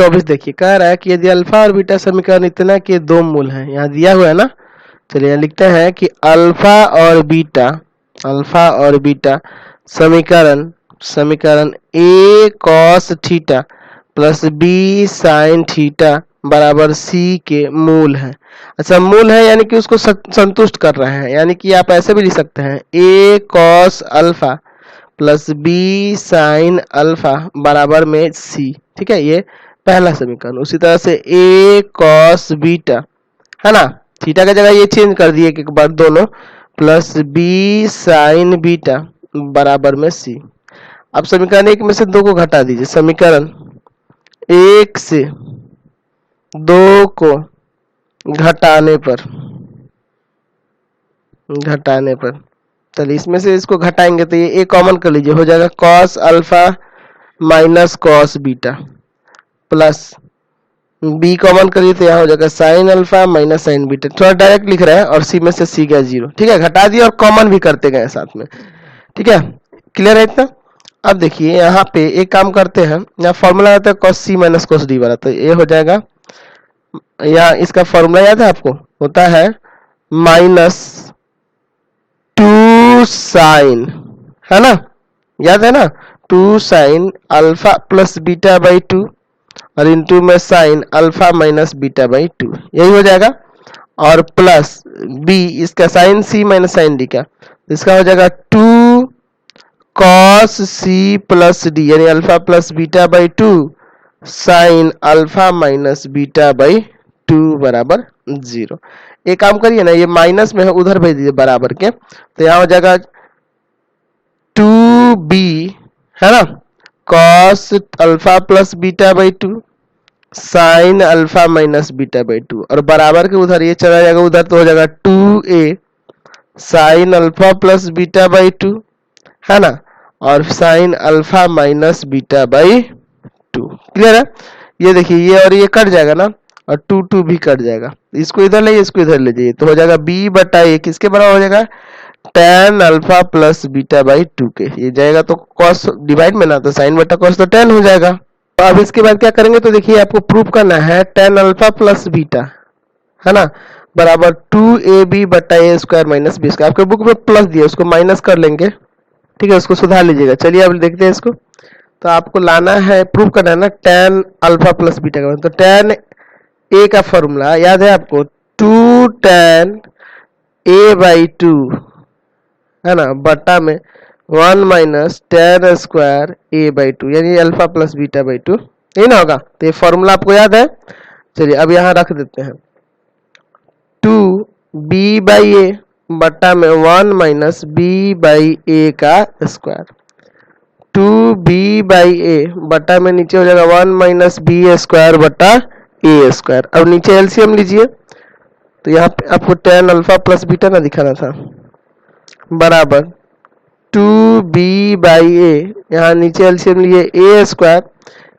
24 देखिए, कह रहा है कि यदि अल्फा और बीटा समीकरण इतना के दो मूल हैं, यहाँ दिया हुआ है ना। चलिए यहाँ लिखते हैं कि अल्फा और बीटा समीकरण A cos theta plus B sine theta बराबर सी के मूल है। अच्छा, मूल है यानी कि उसको संतुष्ट कर रहे हैं, यानी कि आप ऐसे भी लिख सकते हैं A cos alpha plus B sine alpha बराबर में सी। ठीक है, ये पहला समीकरण। उसी तरह से ए कॉस बीटा है ना, थीटा का जगह ये चेंज कर दिए एक बार दोनों, प्लस बी साइन बीटा बराबर में सी। अब समीकरण एक में से दो को घटा दीजिए, समीकरण एक से दो को घटाने पर चलिए इसमें से इसको घटाएंगे तो ये ए कॉमन कर लीजिए, हो जाएगा cos alpha minus cos beta plus b common करिए तो यहाँ हो जाएगा sine alpha minus sine beta. थोड़ा डायरेक्ट लिख रहे हैं और सी में से सी गया 0। ठीक है, घटा दिया और कॉमन भी करते गए साथ में। ठीक है, क्लियर है इतना। अब देखिए यहाँ पे एक काम करते हैं, यहाँ फॉर्मूला आता है कॉस सी माइनस कॉस डी वाला, तो ये हो जाएगा, यहाँ इसका फॉर्मूला याद है आपको, होता है माइनस 2 साइन, है ना, याद है ना, 2 sine alpha plus beta by 2 और इंटू में sign alpha minus beta by 2, यही हो जाएगा। और प्लस बी, इसका साइन सी माइनस साइन डी का, इसका हो जाएगा 2 कॉस सी प्लस डी यानी alpha plus beta by 2 sign alpha minus beta by 2 बराबर 0। एक काम करिए ना, ये माइनस में है उधर भेज दीजिए बराबर के, तो यहाँ हो जाएगा 2b है ना, cos alpha plus beta by 2 sign alpha minus beta by 2 और बराबर के उधर ये चला जाएगा उधर, तो हो जाएगा 2a sine alpha plus beta by 2 है ना, और sign alpha minus beta by 2। Clear है। ये देखिए ये और ये कट जाएगा ना, और 2 भी कट जाएगा, इसको इधर ले इसको इधर ले जाइए, तो हो जाएगा b बटा a किसके बराबर हो जाएगा, tan alpha plus beta by 2 के। ये जाएगा तो cos डिवाइड में ना, तो साइन बटा cos तो tan हो जाएगा। तो अब इसके बाद क्या करेंगे, तो देखिए आपको प्रूफ करना है tan अल्फा प्लस बीटा है ना बराबर 2ab बटा a square minus b square. आपके बुक में प्लस दिया, उसको माइनस कर लेंगे। ठीक है, उसको सुधार लीजिएगा। चलिए अब देखते हैं इसको। तो आपको लाना है, प्रूफ करना है ना tan अल्फा प्लस बीटा का, तो tan a का फॉर्मूला याद है आपको, 2 tan a बाई 2 है ना बटा में 1 minus tan square a by 2 यानी अल्फा प्लस बीटा बाई 2, यही ना होगा। तो ये फॉर्मूला आपको याद है। चलिए अब यहाँ रख देते हैं, 2b बाई a बटा में 1 माइनस b बाई a का स्क्वायर, 2b बाई a बटा में नीचे हो जाएगा 1 माइनस b स्क्वायर बटा a स्क्वायर। अब नीचे एलसीएम लीजिए, तो यहाँ पे आपको tan अल्फा प्लस बीटा ना दिखाना था, बराबर 2b बाई a, यहाँ नीचे एलसीएम लिए a स्क्वायर,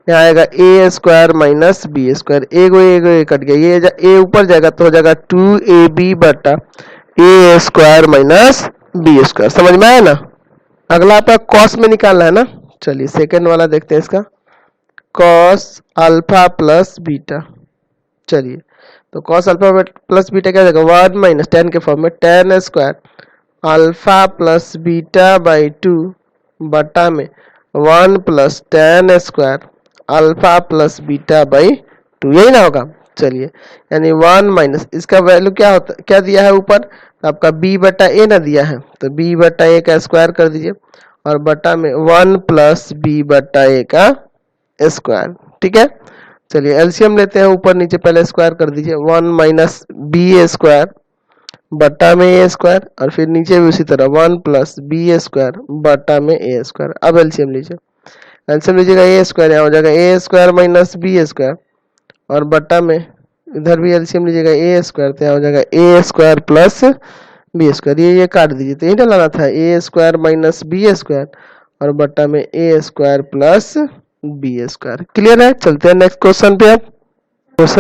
यहाँ आएगा a square minus b square, एगो कट गया, ये a ऊपर जाएगा तो हो जाएगा 2ab बटा a square minus b square. समझ में आया ना। अगला आपका कॉस में निकालना है ना। चलिए सेकंड वाला देखते हैं इसका, कॉस अल्फा प्लस बीटा। चलिए तो कॉस अल्फा प्लस बीटा क्या हो जाएगा, 1 माइनस tan के फॉर्म में tan square alpha plus beta by 2 बटा में 1 plus tan square alpha plus beta by 2, यही ना होगा। चलिए यानी 1 माइनस, इसका वैल्यू क्या होता, क्या दिया है ऊपर, आपका b बटा a ना दिया है, तो b बटा a का स्क्वायर कर दीजिए और बटा में 1 प्लस b बटा a का स्क्वायर। ठीक है, चलिए एलसीएम लेते हैं, ऊपर नीचे पहले स्क्वायर कर दीजिए, 1 माइनस b स्क्वायर बटा में a स्क्वायर और फिर नीचे भी उसी तरह 1 प्लस b स्क्वायर बटा में a स्क्वायर। अब एलसीएम लीजिए, एलसीएम लीजिएगा a स्क्वायर, यहाँ हो जाएगा a square minus b square और बटा में इधर भी एलसीएम लीजिएगा a स्क्वायर, तो यहाँ हो जाएगा a square plus b square, ये काट दीजिए, तो यही लाना था a square minus b square और बटा में a square plus b square. Clear है। चलते हैं नेक्स्ट क्वेश्चन पे। अब क्वेश्चन